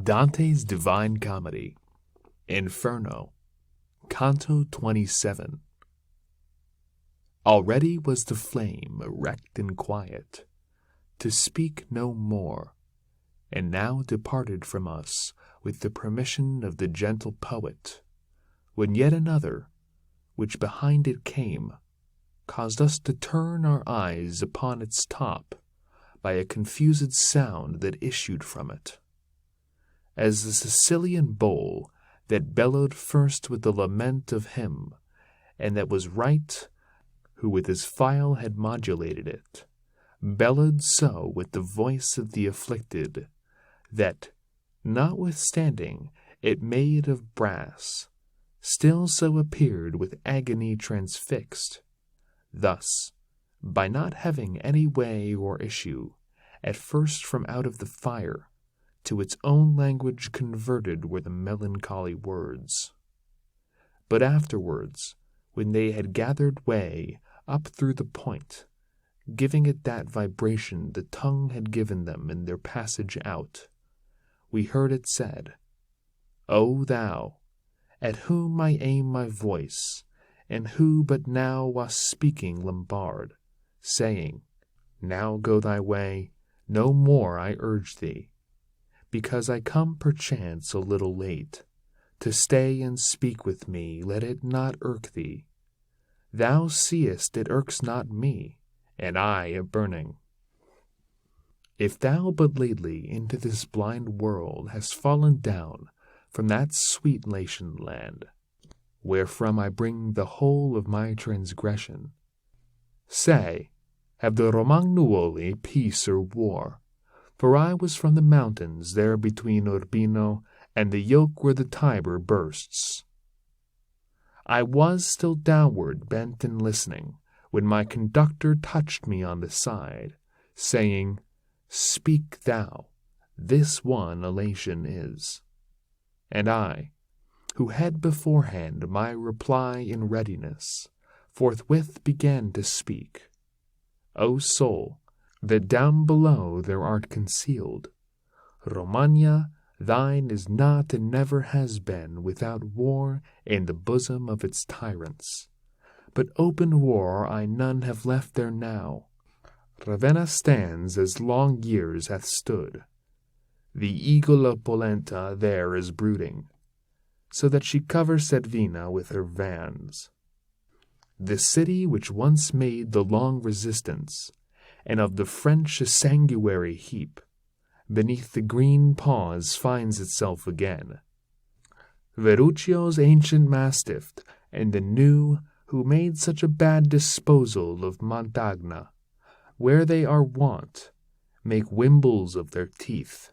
Dante's Divine Comedy, Inferno, Canto 27. Already was the flame erect and quiet, to speak no more, and now departed from us with the permission of the gentle poet, when yet another, which behind it came, caused us to turn our eyes upon its top by a confused sound that issued from it, as the Sicilian bowl that bellowed first with the lament of him, and that was right, who with his file had modulated it, bellowed so with the voice of the afflicted, that, notwithstanding it made of brass, still so appeared with agony transfixed. Thus, by not having any way or issue, at first from out of the fire, to its own language converted were the melancholy words. But afterwards, when they had gathered way up through the point, giving it that vibration the tongue had given them in their passage out, we heard it said, O thou, at whom I aim my voice, and who but now wast speaking Lombard, saying, Now go thy way, no more I urge thee, because I come perchance a little late, to stay and speak with me, let it not irk thee. Thou seest it irks not me, and I a burning. If thou but lately into this blind world hast fallen down from that sweet Latian land, wherefrom I bring the whole of my transgression, say, have the Romagnuoli peace or war? For I was from the mountains there between Urbino and the yoke where the Tiber bursts. I was still downward bent and listening, when my conductor touched me on the side, saying, Speak thou, this one a Latian is. And I, who had beforehand my reply in readiness, forthwith began to speak. O soul, that down below there art concealed, Romagna, thine is not and never has been without war in the bosom of its tyrants. But open war I none have left there now. Ravenna stands as long years hath stood. The eagle of Polenta there is brooding, so that she covers Servina with her vans. The city which once made the long resistance, and of the French a sanguinary heap, beneath the green paws finds itself again. Verruccio's ancient mastiff, and the new, who made such a bad disposal of Montagna, where they are wont, make wimbles of their teeth.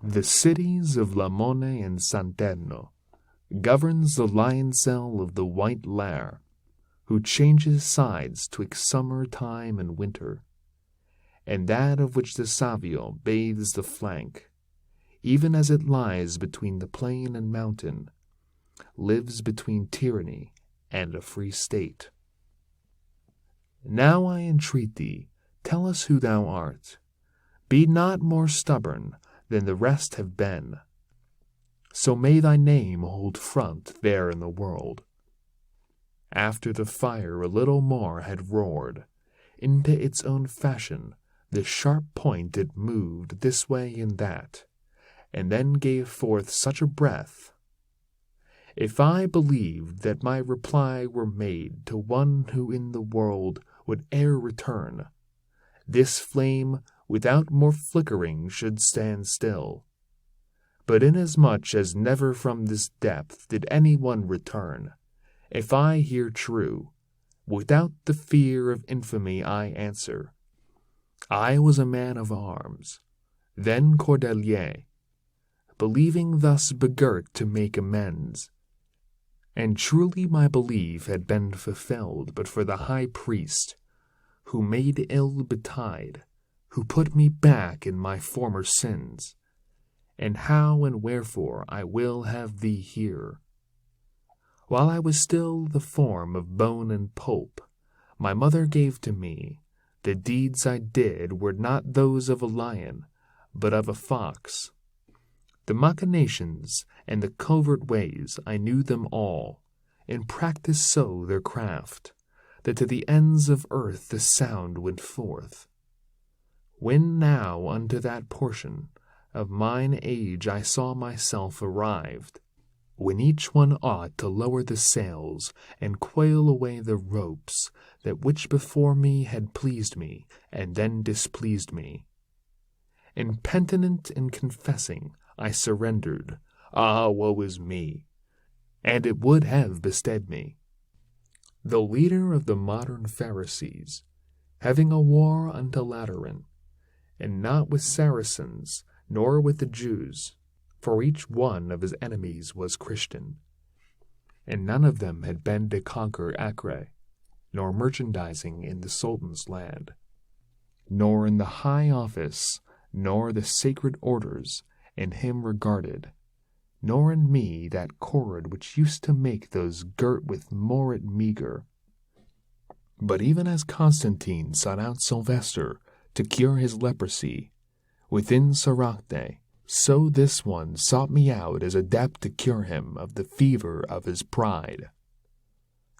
The cities of Lamone and Santerno governs the lion cell of the white Lair, who changes sides twixt summer time and winter, and that of which the Savio bathes the flank, even as it lies between the plain and mountain, lives between tyranny and a free state. Now I entreat thee, tell us who thou art. Be not more stubborn than the rest have been. So may thy name hold front there in the world. After the fire a little more had roared, into its own fashion, the sharp point it moved this way and that, and then gave forth such a breath. If I believed that my reply were made to one who in the world would e'er return, this flame without more flickering should stand still. But inasmuch as never from this depth did any one return, if I hear true, without the fear of infamy I answer, I was a man of arms, then Cordelier, believing thus begirt to make amends. And truly my belief had been fulfilled but for the high priest, who made ill betide, who put me back in my former sins. And how and wherefore I will have thee hear. While I was still the form of bone and pulp, my mother gave to me, the deeds I did were not those of a lion, but of a fox. The machinations and the covert ways, I knew them all, and practised so their craft, that to the ends of earth the sound went forth. When now unto that portion of mine age I saw myself arrived, when each one ought to lower the sails and coil away the ropes, that which before me had pleased me, and then displeased me. Impenitent and confessing, I surrendered, ah, woe is me, and it would have bestead me. The leader of the modern Pharisees, having a war unto Lateran, and not with Saracens, nor with the Jews, for each one of his enemies was Christian, and none of them had been to conquer Acre, nor merchandising in the Sultan's land, nor in the high office, nor the sacred orders, in him regarded, nor in me that cord which used to make those girt with moret meagre. But even as Constantine sought out Sylvester to cure his leprosy within Soracte, so this one sought me out as adept to cure him of the fever of his pride.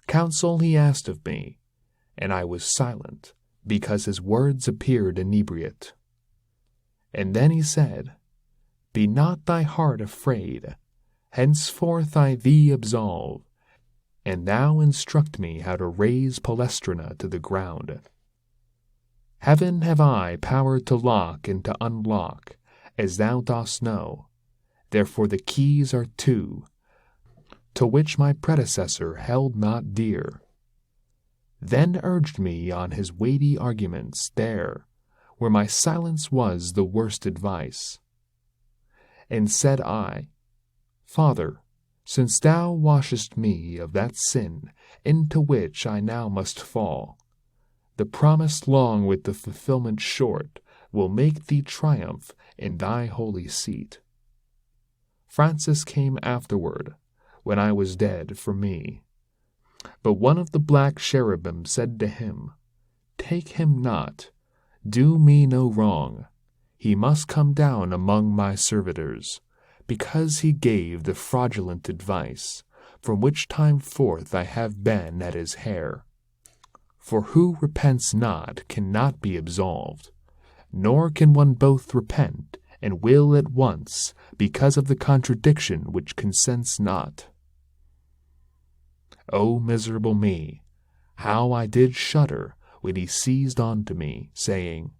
Counsel he asked of me, and I was silent, because his words appeared inebriate. And then he said, Be not thy heart afraid, henceforth I thee absolve, and thou instruct me how to raise Palestrina to the ground. Heaven have I power to lock and to unlock, as thou dost know, therefore the keys are two, to which my predecessor held not dear. Then urged me on his weighty arguments there, where my silence was the worst advice. And said I, Father, since thou washest me of that sin into which I now must fall, the promise long with the fulfillment short will make thee triumph in thy holy seat. Francis came afterward, when I was dead, for me. But one of the black cherubim said to him, Take him not, do me no wrong. He must come down among my servitors, because he gave the fraudulent advice, from which time forth I have been at his hair. For who repents not cannot be absolved, nor can one both repent and will at once, because of the contradiction which consents not. O miserable me, how I did shudder when he seized on to me, saying,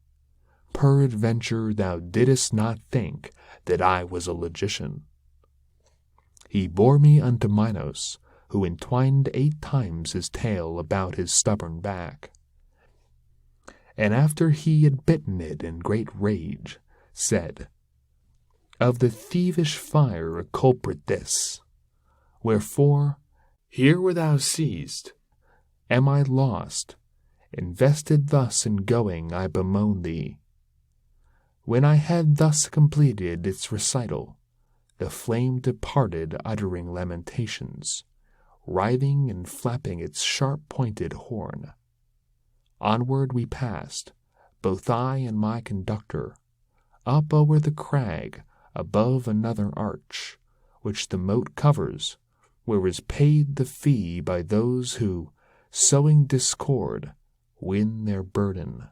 Peradventure thou didst not think that I was a logician. He bore me unto Minos, who entwined 8 times his tail about his stubborn back. And after he had bitten it in great rage, said, Of the thievish fire a culprit this, wherefore, here where thou seest, am I lost, invested thus in going I bemoan thee. When I had thus completed its recital, the flame departed uttering lamentations, writhing and flapping its sharp-pointed horn. Onward we passed, both I and my conductor, up over the crag, above another arch, which the moat covers, where is paid the fee by those who, sowing discord, win their burden.